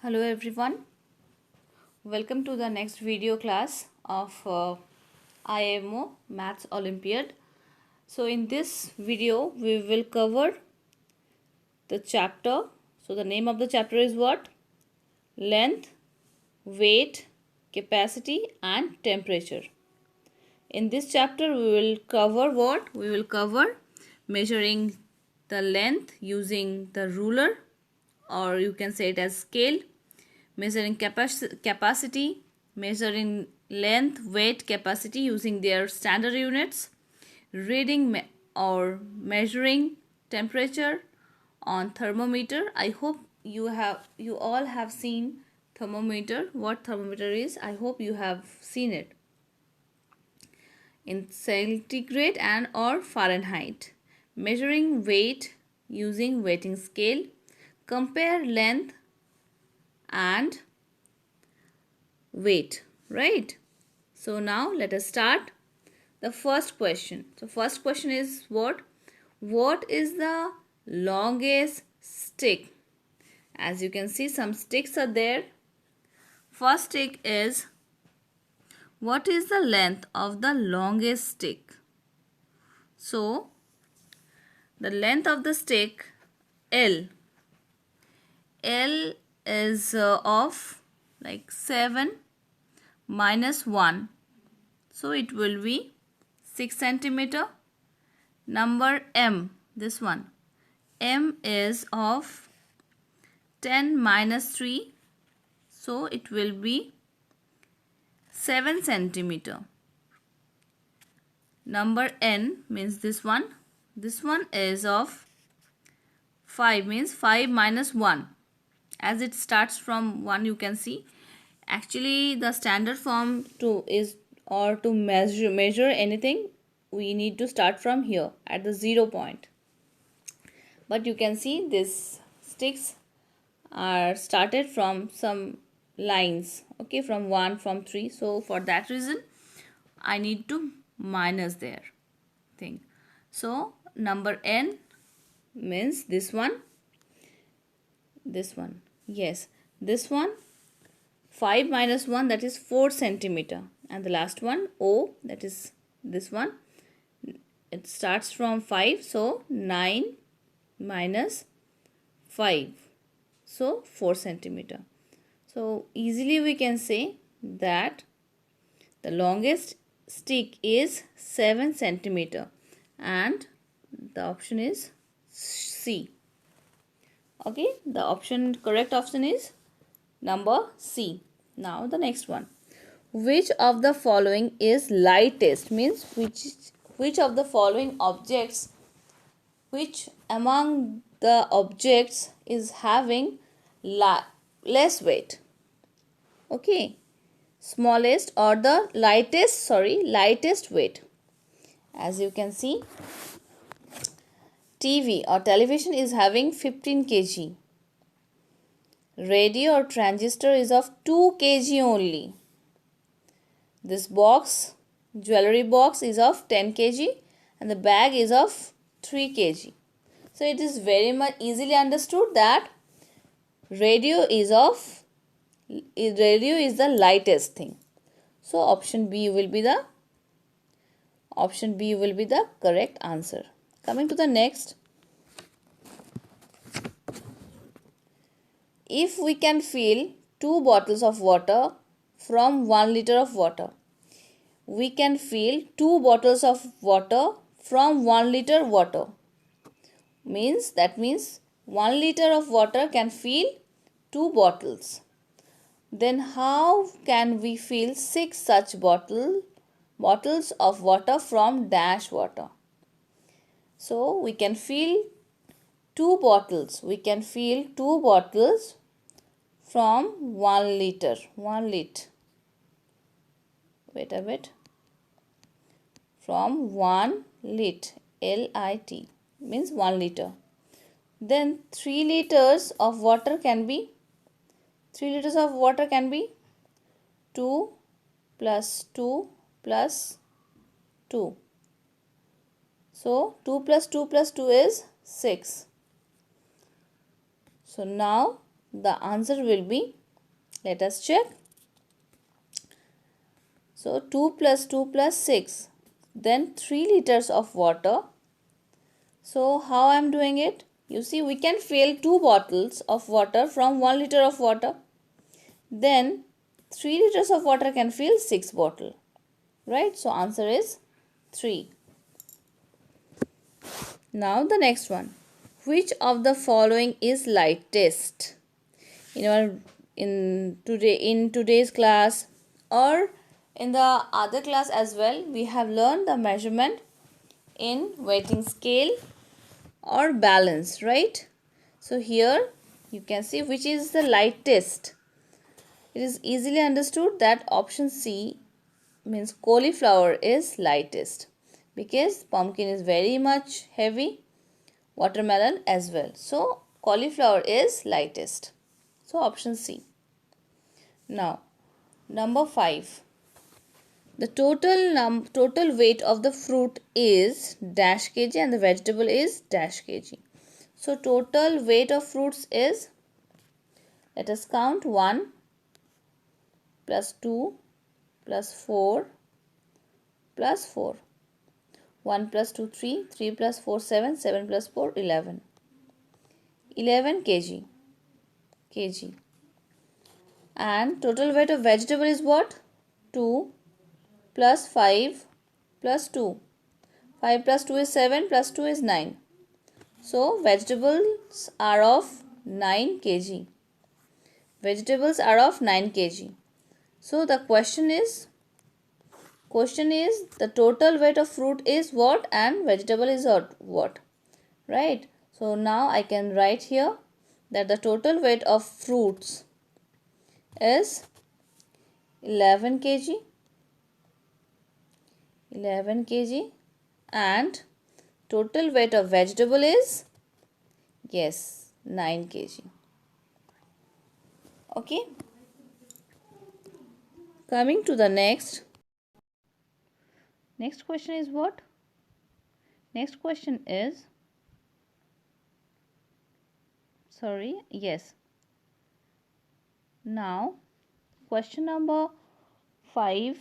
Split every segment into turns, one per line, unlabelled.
Hello everyone, welcome to the next video class of IMO Maths Olympiad. So in this video we will cover the chapter. So the name of the chapter is what? Length, weight, capacity and temperature. In this chapter we will cover what? We will cover measuring the length using the ruler, or you can say it as scale, measuring capacity, measuring length, weight, capacity using their standard units, reading or measuring temperature on thermometer. I hope you all have seen thermometer. What thermometer is? I hope you have seen it in centigrade and or Fahrenheit. Measuring weight using weighting scale. Compare length and weight, right? So now let us start the first question. So first question is what? What is the longest stick? As you can see, some sticks are there. First stick is, what is the length of the longest stick? So the length of the stick L is of like 7 minus 1, so it will be 6 centimeter. Number M, this one, M is of 10 minus 3, so it will be 7 centimeter. Number N means this one is of 5, means 5 minus 1. As it starts from 1, you can see actually the standard form to measure anything, we need to start from here at the 0 point. But you can see these sticks are started from some lines, okay, from 1, from 3. So for that reason I need to minus their thing. So number N means this one, yes, this one, 5 minus 1, that is 4 centimeter, and the last one O, that is this one, it starts from 5, so 9 minus 5, so 4 centimeter. So easily we can say that the longest stick is 7 centimeter, and the option is C. Okay, the correct option is number C. Now the next one. Which of the following is lightest? Means which of the following objects, which among the objects is having less weight? Okay, smallest or the lightest weight. As you can see, TV or television is having 15 kg. Radio or transistor is of 2 kg only. This box, jewelry box, is of 10 kg and the bag is of 3 kg. So it is very much easily understood that radio is the lightest thing. So option B will be the correct answer. Coming to the next. If we can fill 2 bottles of water from 1 liter of water, we can fill 2 bottles of water from 1 liter water. That means 1 liter of water can fill 2 bottles. Then how can we fill 6 such bottles of water from dash water? So we can fill 2 bottles. We can fill 2 bottles from 1 liter. Wait a bit. From 1 lit, L-I-T, means 1 liter. Then 3 liters of water can be 2 plus 2 plus 2. So 2 plus 2 plus 2 is 6. So now the answer will be, let us check. So 2 plus 2 plus 6, then 3 liters of water. So how I am doing it? You see, we can fill 2 bottles of water from 1 liter of water. Then 3 liters of water can fill 6 bottles. Right? So answer is 3. Now the next one. Which of the following is lightest? In today's class or in the other class as well, we have learned the measurement in weighting scale or balance, right? So here you can see which is the lightest. It is easily understood that option C means cauliflower is lightest, because pumpkin is very much heavy, watermelon as well. So cauliflower is lightest. So option C. Now number 5. The total weight of the fruit is dash kg and the vegetable is dash kg. So total weight of fruits is, let us count, 1 plus 2 plus 4 plus 4. 1 plus 2 3, 3 plus 4 7, 7 plus 4 11. 11 kg. And total weight of vegetable is what? 2 plus 5 plus 2. 5 plus 2 is 7 plus 2 is 9. So vegetables are of 9 kg. Vegetables are of 9 kg. So the question is the total weight of fruit is what and vegetable is what? Right? So now I can write here that the total weight of fruits is 11 kg. 11 kg and total weight of vegetable is, yes, 9 kg. Okay. Coming to the next question is what? Next question is, now question number 5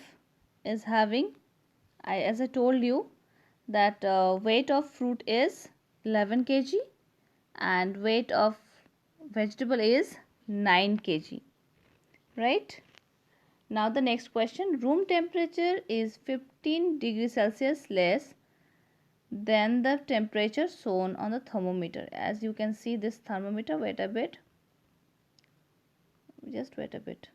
is having, as I told you, that weight of fruit is 11 kg and weight of vegetable is 9 kg. Right? Now the next question. Room temperature is 15 degrees Celsius less than the temperature shown on the thermometer. As you can see this thermometer, wait a bit. Just wait a bit.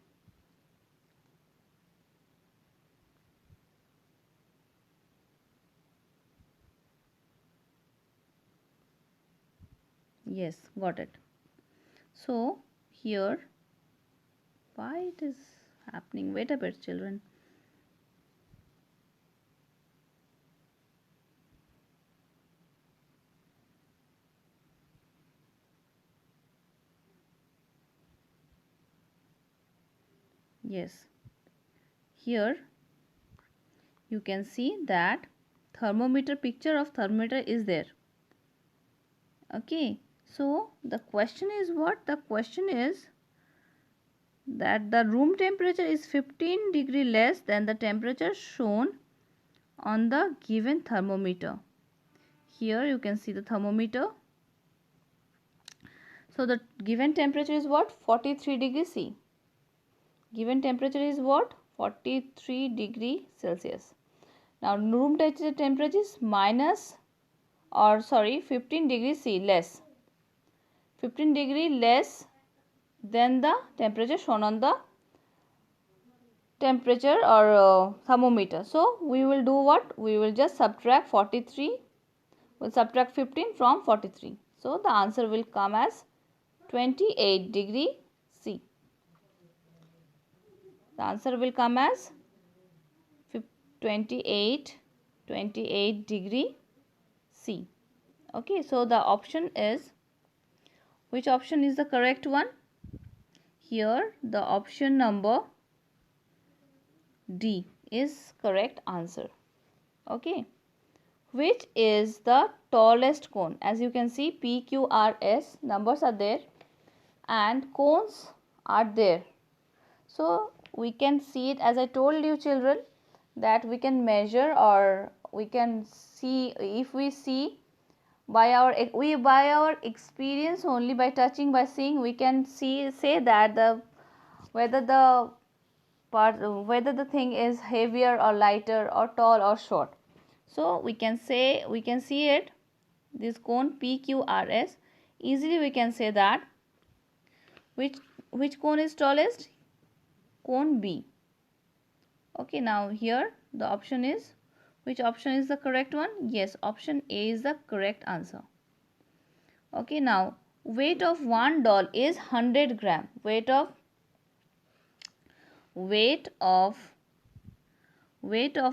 Yes, got it. So here, why it is happening? Wait a bit, children. Yes, here you can see that thermometer, picture of thermometer is there. Okay, so the question is what? The question is that the room temperature is 15 degree less than the temperature shown on the given thermometer. Here you can see the thermometer. So the given temperature is what? 43 degree C. Given temperature is what? 43 degree Celsius. Now room temperature is 15 degree C less. 15 degree less than the temperature shown on the temperature or thermometer. So we will do what? We will just subtract 43. We'll subtract 15 from 43. So the answer will come as 28 degree C. The answer will come as 28 degree C. Okay, so the option is, which option is the correct one? Here the option number D is correct answer. Okay. Which is the tallest cone? As you can see, P, Q, R, S numbers are there, and cones are there. So we can see it, as I told you children, that we can measure, or we can see, if we see by our experience only, by touching, by seeing, we can say that whether the thing is heavier or lighter, or tall or short. So we can see it, this cone PQRS. Easily we can say that which cone is tallest? Cone B. Okay, now here the option is, which option is the correct one? Yes, option A is the correct answer. Okay, now weight of one doll is 100 gram. Weight of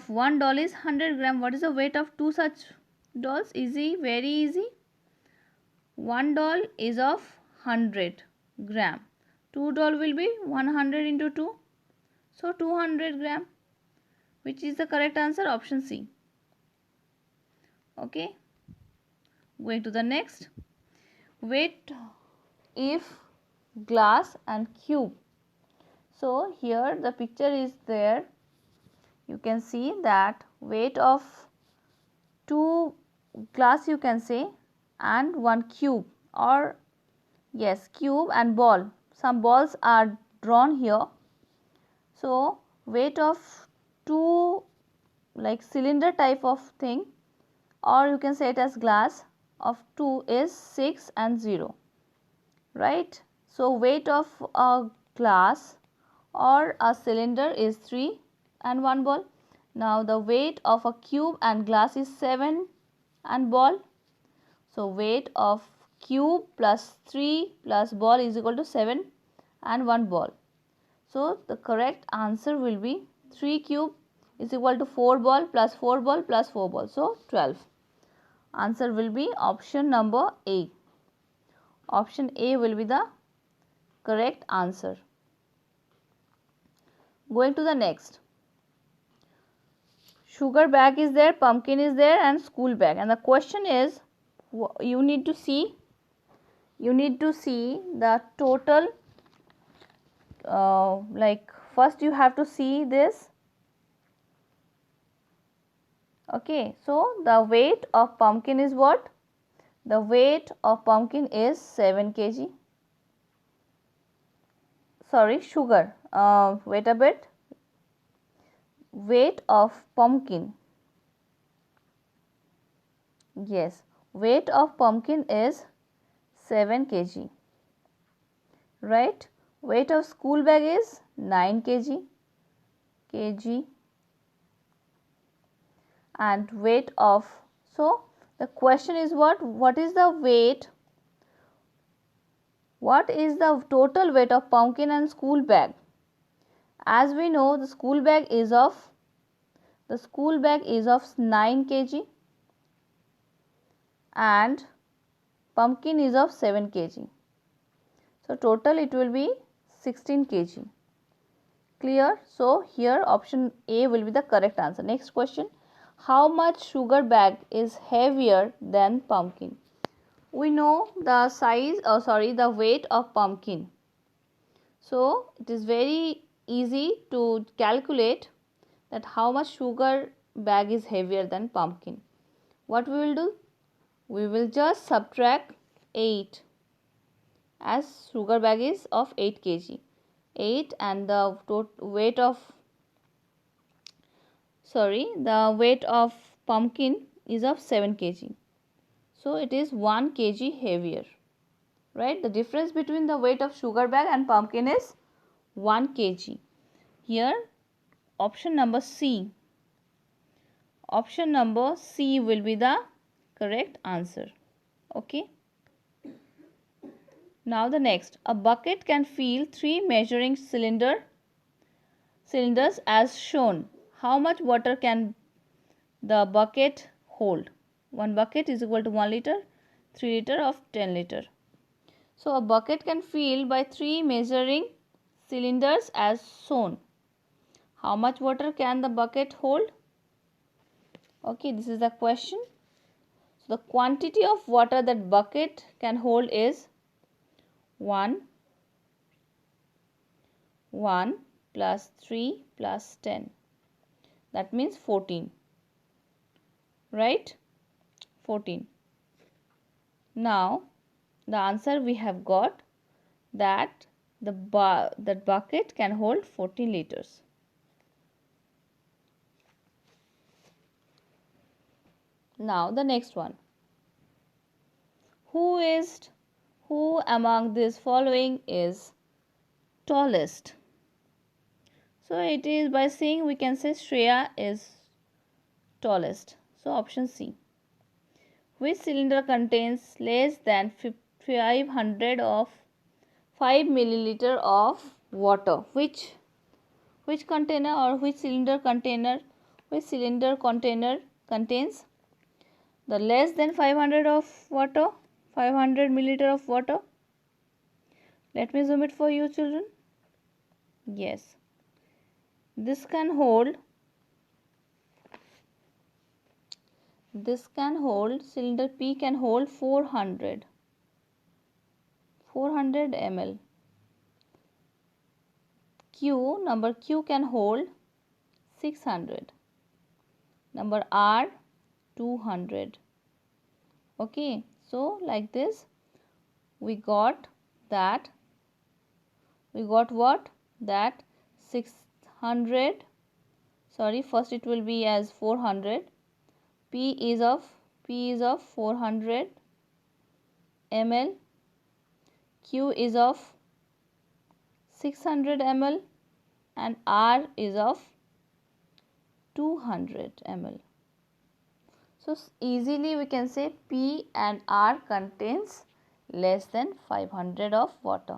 one doll is 100 gram. What is the weight of two such dolls? Easy, very easy. One doll is of 100 gram. Two doll will be 100 into 2. So 200 gram. Which is the correct answer? Option C. Okay. Going to the next. Weight if glass and cube. So here the picture is there. You can see that weight of two glass, you can say, and one cube, or yes, cube and ball. Some balls are drawn here. So weight of two, like cylinder type of thing, or you can say it as glass, of 2 is 6 and 0, right? So weight of a glass or a cylinder is 3 and 1 ball. Now the weight of a cube and glass is 7 and ball. So weight of cube plus 3 plus ball is equal to 7 and 1 ball. So the correct answer will be 3 cube is equal to 4 ball plus 4 ball plus 4 ball. So 12. Answer will be option number A. Option A will be the correct answer. Going to the next. Sugar bag is there, pumpkin is there, and school bag. And the question is, you need to see the total, like first you have to see this. Okay, so the weight of pumpkin is what? The weight of pumpkin is 7 kg. Sorry, sugar. Wait a bit. Weight of pumpkin. Yes, weight of pumpkin is 7 kg. Right? Weight of school bag is 9 kg. And weight of, so the question is what is the weight, what is the total weight of pumpkin and school bag? As we know, the school bag is of 9 kg and pumpkin is of 7 kg. So total it will be 16 kg. Clear? So here option A will be the correct answer. Next question. How much sugar bag is heavier than pumpkin? We know the the weight of pumpkin. So it is very easy to calculate that how much sugar bag is heavier than pumpkin. What we will do? We will just subtract 8, as sugar bag is of 8 kg. 8 and the weight of pumpkin is of 7 kg. So it is 1 kg heavier. Right? The difference between the weight of sugar bag and pumpkin is 1 kg. Here option number C. Option number C will be the correct answer. Okay. Now the next. A bucket can fill 3 measuring cylinders as shown. How much water can the bucket hold? One bucket is equal to 1 liter, 3 liter of 10 liter. So a bucket can fill by 3 measuring cylinders as shown. How much water can the bucket hold? Okay, this is the question. So the quantity of water that bucket can hold is 1 1 plus 3 plus 10. That means 14. Right? 14. Now, the answer we have got that that bucket can hold 14 liters. Now, the next one. Who among these following is tallest? So it is by saying we can say Shreya is tallest. So option C. Which cylinder contains less than 500 of 5 milliliter of water? Which container or which cylinder container contains the less than 500 of water, 500 milliliter of water? Let me zoom it for you, children. Yes, this can hold cylinder P can hold 400 ml. Number Q can hold 600. Number R 200. Okay, so like this we got what? That 600, sorry, first it will be as 400. P is of 400 ml. Q is of 600 ml and R is of 200 ml. So easily we can say P and R contains less than 500 of water.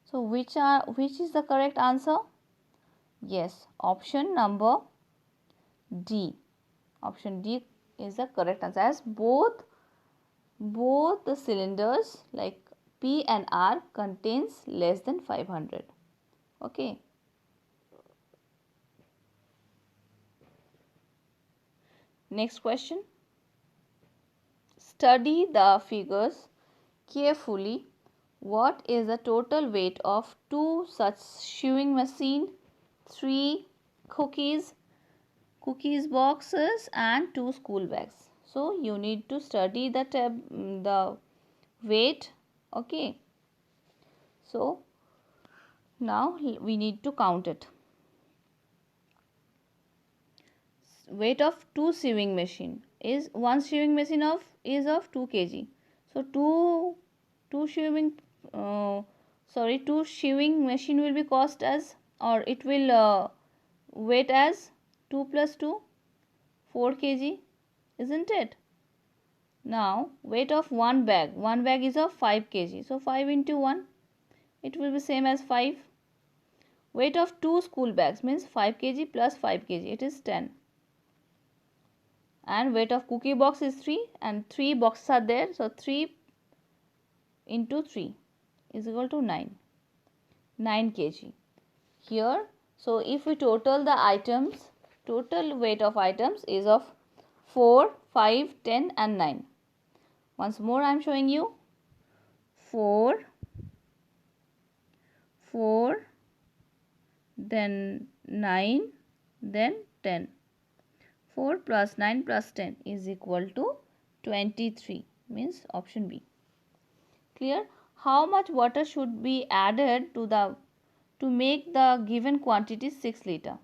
So which is the correct answer? Yes, option number D. Option D is the correct answer, as both the cylinders like P and R contains less than 500. Okay. Next question. Study the figures carefully. What is the total weight of 2 such sewing machine, 3 cookies boxes and 2 school bags? So you need to study the weight. Okay. So now we need to count it. Weight of 2 sewing machine is one sewing machine of 2 kg. So two sewing machine will be cost as, or it will weight as 2 plus 2 4 kg, isn't it? Now weight of one bag is of 5 kg. So 5 into 1, it will be same as 5. Weight of 2 school bags means 5 kg plus 5 kg, it is 10. And weight of cookie box is 3 and 3 boxes are there. So 3 into 3 is equal to 9 kg here. So if we total the items, total weight of items is of 4, 5, 10 and 9. Once more I am showing you 4, then 9, then 10. 4 plus 9 plus 10 is equal to 23, means option B. Clear? How much water should be added to make the given quantity 6 liter?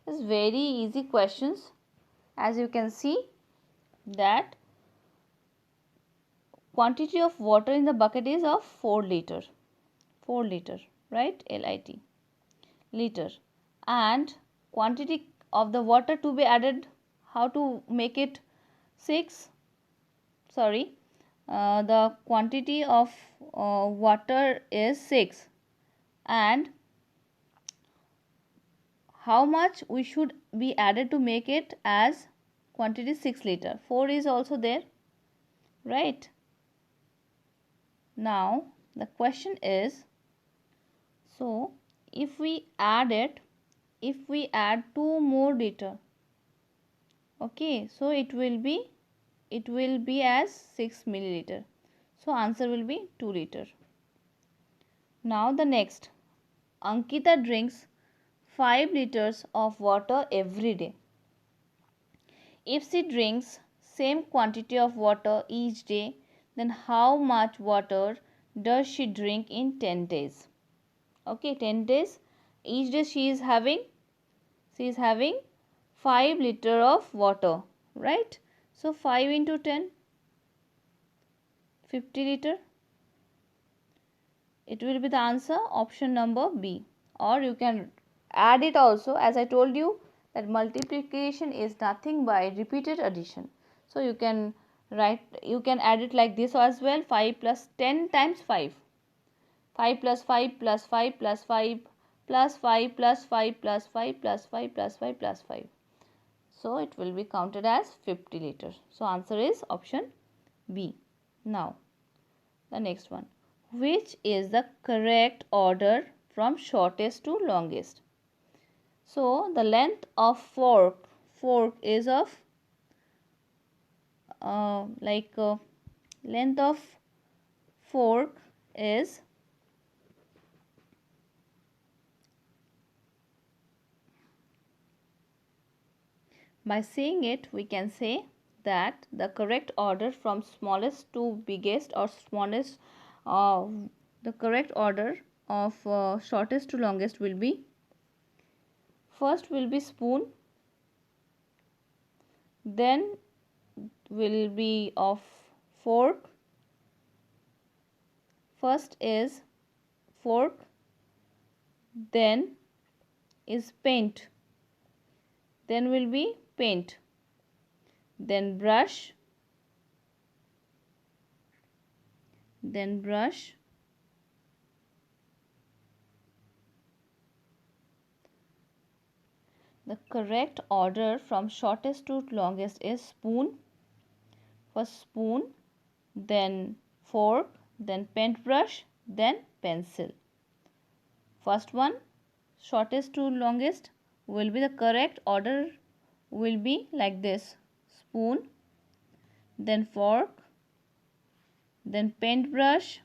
It's very easy questions. As you can see that quantity of water in the bucket is of 4 liter. 4 liter, right? LIT. Liter. And quantity of the water to be added, how to make it 6? Sorry, the quantity of water is 6 and how much we should be added to make it as quantity 6 liter. 4 is also there, right? Now the question is, so if we add 2 more liter, okay, so it will be as 6 milliliter. So answer will be 2 liter. Now the next, Ankita drinks 5 liters of water every day. If she drinks same quantity of water each day, then how much water does she drink in 10 days? Okay, 10 days. Each day she is having 5 liter of water, right? So 5 into 10, 50 liter. It will be the answer, option number B. Or you can add it also, as I told you that multiplication is nothing by repeated addition. So you can add it like this as well. 5 plus 10 times 5. 5 plus 5 plus 5 plus 5 plus 5 plus 5 plus 5 plus 5 plus 5 plus 5. So it will be counted as 50 liters. So answer is option B. Now the next one. Which is the correct order from shortest to longest? So the length of fork is of length of fork is by seeing it we can say that the correct order from smallest to biggest or smallest the correct order of shortest to longest will be, first will be spoon, then will be of fork. First is fork, then is paint, then will be paint, then brush, then brush, the correct order from shortest to longest is spoon, first spoon, then fork, then paintbrush, then pencil. First one, shortest to longest, will be the correct order will be like this: spoon, then fork, then paintbrush.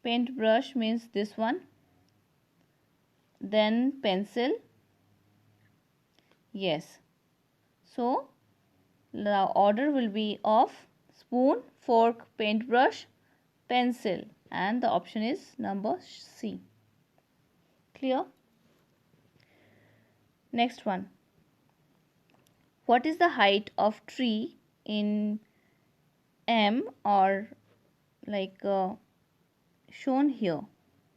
Paintbrush means this one, then pencil. Yes, so the order will be of spoon, fork, paintbrush, pencil, and the option is number C. Clear? Next one. What is the height of tree in M, or shown here?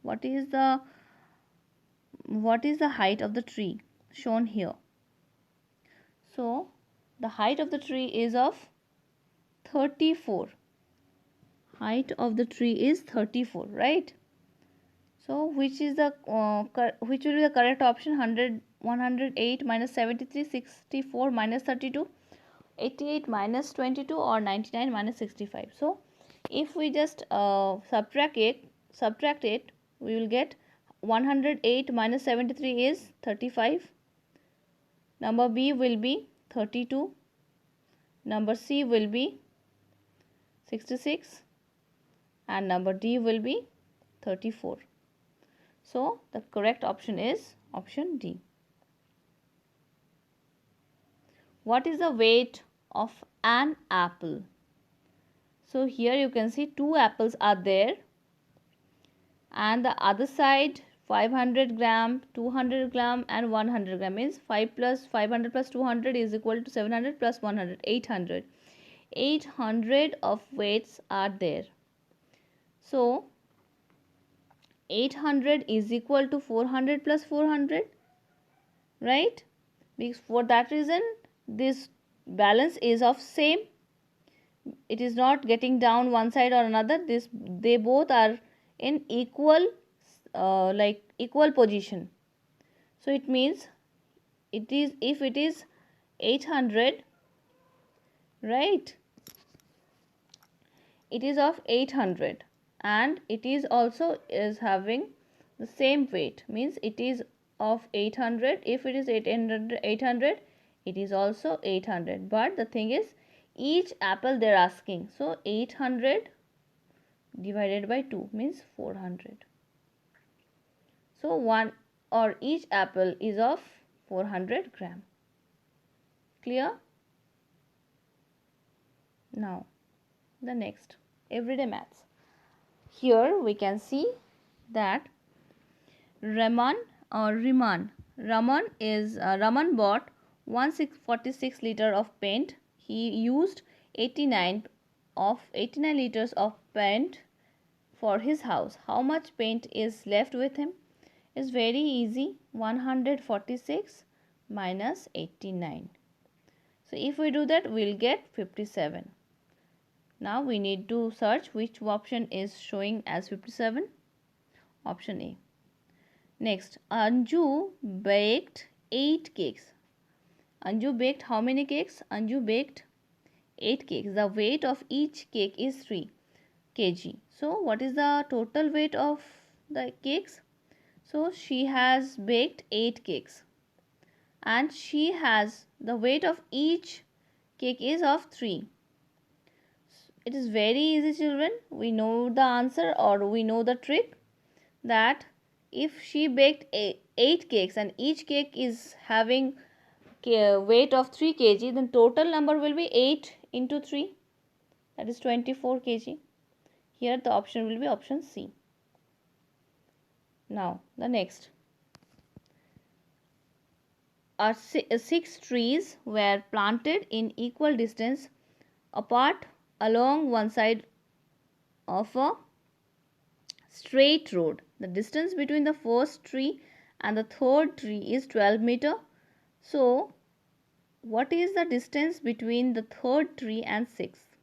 What is the height of the tree shown here? So the height of the tree is of 34. Height of the tree is 34, right? So which is the which will be the correct option? 108 minus 73, 64 minus 32, 88 minus 22, or 99 minus 65. So if we just subtract it, we will get 108 minus 73 is 35. Number B will be 32. Number C will be 66. And number D will be 34. So the correct option is option D. What is the weight of an apple? So here you can see 2 apples are there, and the other side 500 gram, 200 gram and 100 gram means 5 plus 500 plus 200 is equal to 700 plus 100, 800. 800 of weights are there. So 800 is equal to 400 plus 400, right? Because for that reason this balance is of same. It is not getting down one side or another. They both are in equal equal position. So it means if it is 800, right, it is of 800 and it is also is having the same weight, means it is of 800. If it is 800 it is also 800, but the thing is each apple they are asking, so 800 divided by 2 means 400. So one or each apple is of 400 gram. Clear? Now the next everyday maths. Here we can see that Raman bought 146 liter of paint. He used 89 liters of paint for his house. How much paint is left with him? It's very easy. 146 minus 89. So if we do that, we'll get 57. Now we need to search which option is showing as 57. Option A. Next, Anju baked 8 cakes. Anju baked how many cakes? Anju baked 8 cakes. The weight of each cake is 3 kg. So what is the total weight of the cakes? So she has baked 8 cakes and she has the weight of each cake is of 3. It is very easy, children. We know the answer, or we know the trick, that if she baked 8 cakes and each cake is having weight of 3 kg, then total number will be 8 into 3, that is 24 kg. Here the option will be option C. Now the next. 6 trees were planted in equal distance apart along one side of a straight road. The distance between the first tree and the third tree is 12 meter. So what is the distance between the third tree and 6th?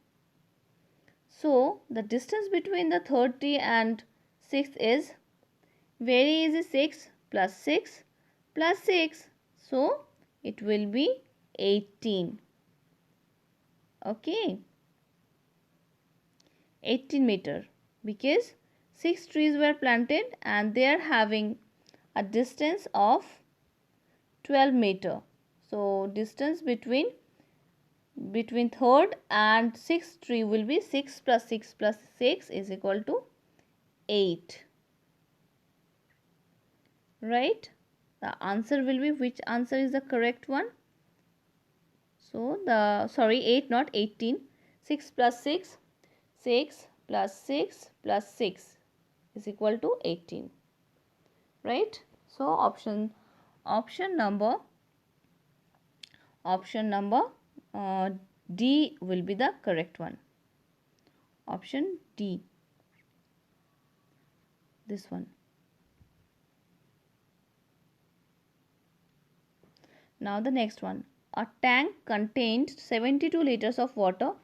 So the distance between the third tree and 6th is very easy. 6 plus 6 plus 6. So it will be 18. Okay. 18 meter, because 6 trees were planted and they are having a distance of 12 meter. So distance between third and 6th tree will be 6 plus 6 plus 6 is equal to 8. Right? The answer will be, which answer is the correct one? So 8, not 18. 6 plus 6. 6 plus 6 plus 6 is equal to 18. Right? So option number D will be the correct one. Option D. This one. Now the next one. A tank contained 72 liters of water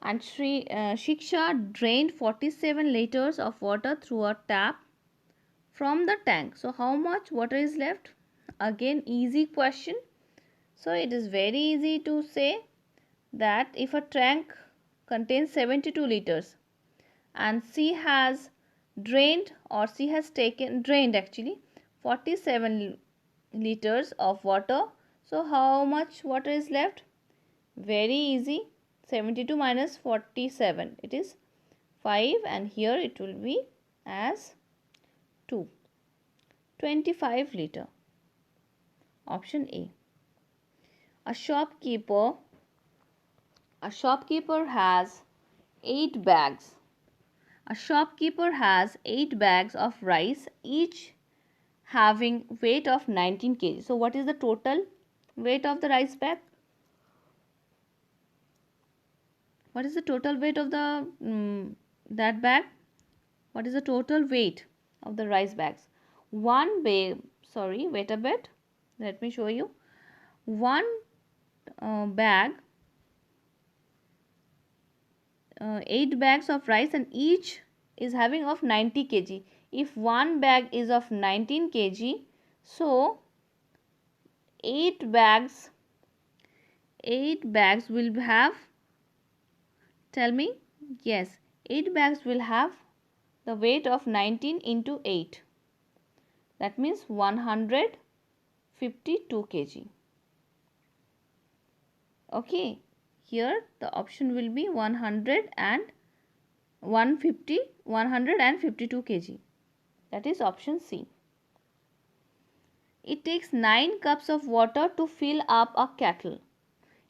and Shiksha drained 47 liters of water through a tap from the tank. So how much water is left? Again, easy question. So it is very easy to say that if a tank contains 72 liters and she has drained, or she has drained actually 47 liters of water, so how much water is left? Very easy. 72 minus 47, it is 5, and here it will be as 2. 25 liter. Option A. A shopkeeper has 8 bags. A shopkeeper has 8 bags of rice, each having weight of 19 kg. So what is the total weight of the rice bag? What is the total weight of the that bag? What is the total weight of the rice bags? One bag, sorry, wait a bit. Let me show you. One bag, 8 bags of rice, and each is having of 90 kg. If one bag is of 19 kg, so 8 bags will have, tell me, yes, 8 bags will have the weight of 19 into 8. That means 152 kg. Okay, here the option will be 152 kg. That is option C. It takes 9 cups of water to fill up a kettle.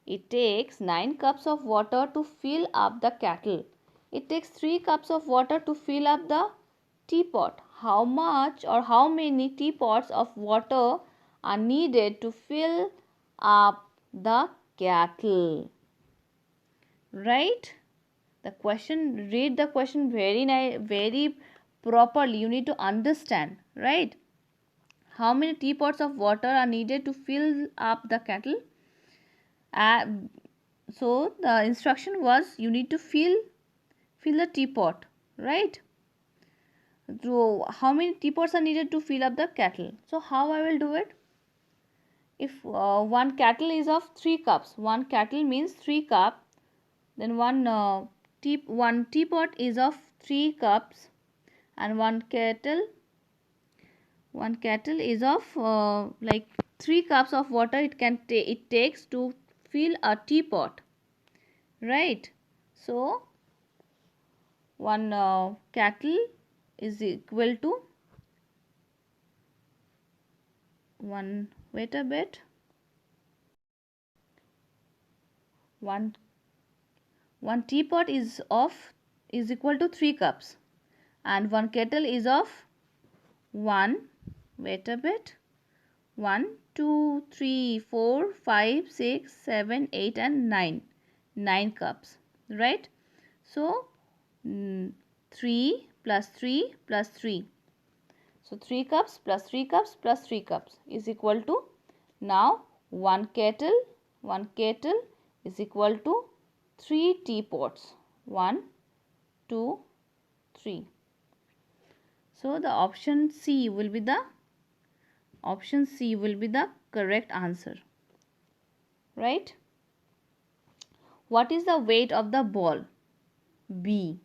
It takes 9 cups of water to fill up the kettle. It takes 3 cups of water to fill up the teapot. How much or how many teapots of water are needed to fill up the kettle? Right? The question, read the question very properly. You need to understand, right? How many teapots of water are needed to fill up the kettle? So the instruction was you need to fill the teapot, right? So how many teapots are needed to fill up the kettle? So how I will do it? If one kettle is of 3 cups, one kettle means 3 cup, then one teapot is of 3 cups, and one kettle is of like 3 cups of water it takes to fill a teapot, right? So one kettle is equal to one, wait a bit, one teapot is equal to 3 cups, and one kettle is of 1, wait a bit, 1 2 3 4 5 6 7 8 and 9 cups, right? So 3 plus 3 plus 3, so 3 cups plus 3 cups plus 3 cups is equal to, now one kettle is equal to 3 teapots, 1 2 3. So the option C will be the correct answer, right? What is the weight of the ball? B.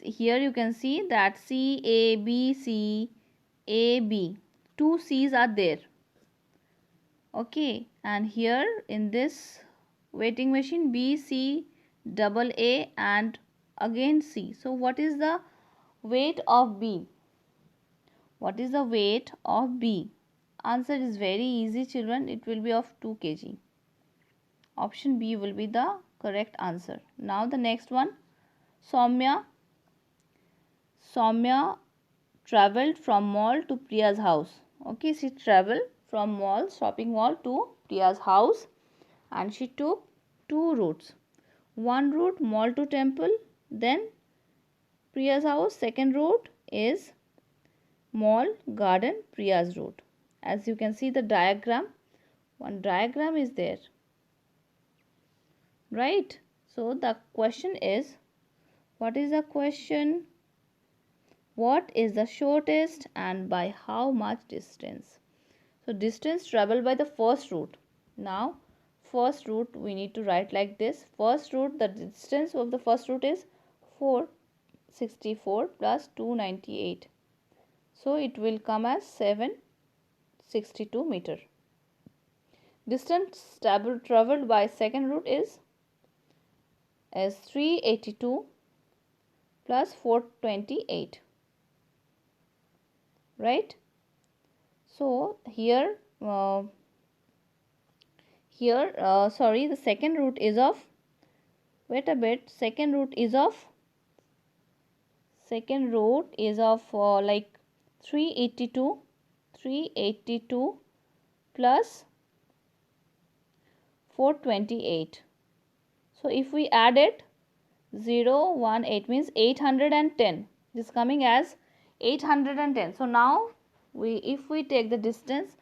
Here you can see that C A B C A B, two C's are there, okay, and here in this weighting machine B C double A and again C. So what is the weight of B? What is the weight of B? Answer is very easy, children. It will be of 2 kg. Option B will be the correct answer. Now the next one. Soumya traveled from mall to Priya's house. Okay, she traveled from shopping mall to Priya's house, and she took 2 routes. One route mall to temple, then Priya's house. Second route is mall garden Priya's route. As you can see the diagram, one diagram is there, right? So the question is, what is the question? What is the shortest and by how much distance? So distance traveled by the first route. Now first route we need to write like this. First route, the distance of the first route is 464 plus 298. So it will come as 762 meter. Distance traveled by second route is 382 plus 428, right? So here the second route is of, wait a bit, second route is of like 382 plus 428. So if we add it, 0 1 8 means 810. This is coming as 810. So now if we take the distance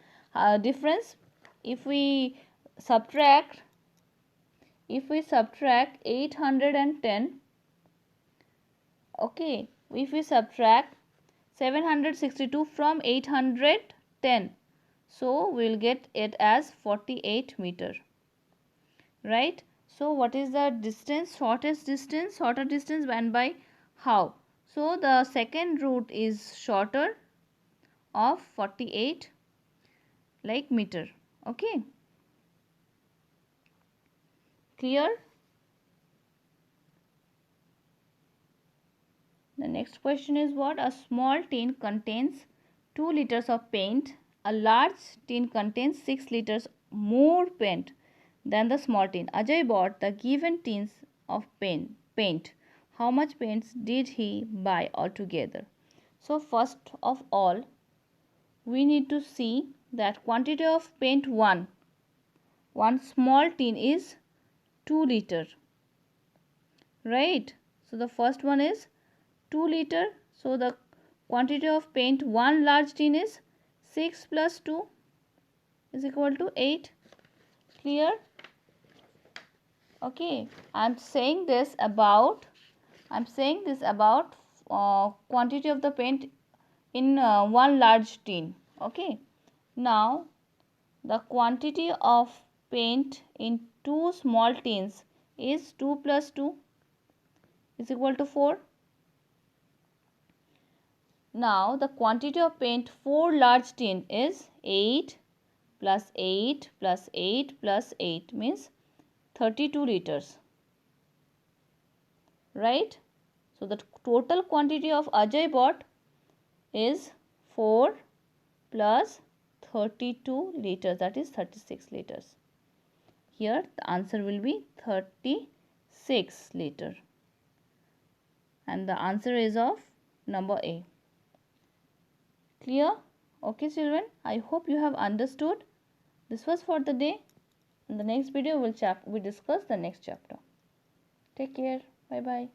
difference, if we subtract 810, okay, if we subtract 762 from 810, so we will get it as 48 meter, right? So what is the distance, shorter distance, and by how? So the second route is shorter of 48 like meter, okay, clear? The next question is what? A small tin contains 2 liters of paint a large tin contains 6 liters more paint than the small tin. Ajay bought the given tins of paint. How much paints did he buy altogether? So first of all, we need to see that quantity of paint 1 small tin is 2 liter, right? So the first one is 2 liter. So the quantity of paint 1 large tin is 6 plus 2 is equal to 8. Clear? Okay, I'm saying this about quantity of the paint in 1 large tin. Okay, now the quantity of paint in 2 small tins is 2 plus 2 is equal to 4. Now the quantity of paint 4 large tin is 8 plus 8 plus 8 plus 8 means 32 liters, right? So the total quantity of Ajay bought is 4 plus 32 liters, that is 36 liters. Here the answer will be 36 liter, and the answer is of number A. Clear? Okay children, I hope you have understood. This was for the day. In the next video we discuss the next chapter. Take care. Bye bye.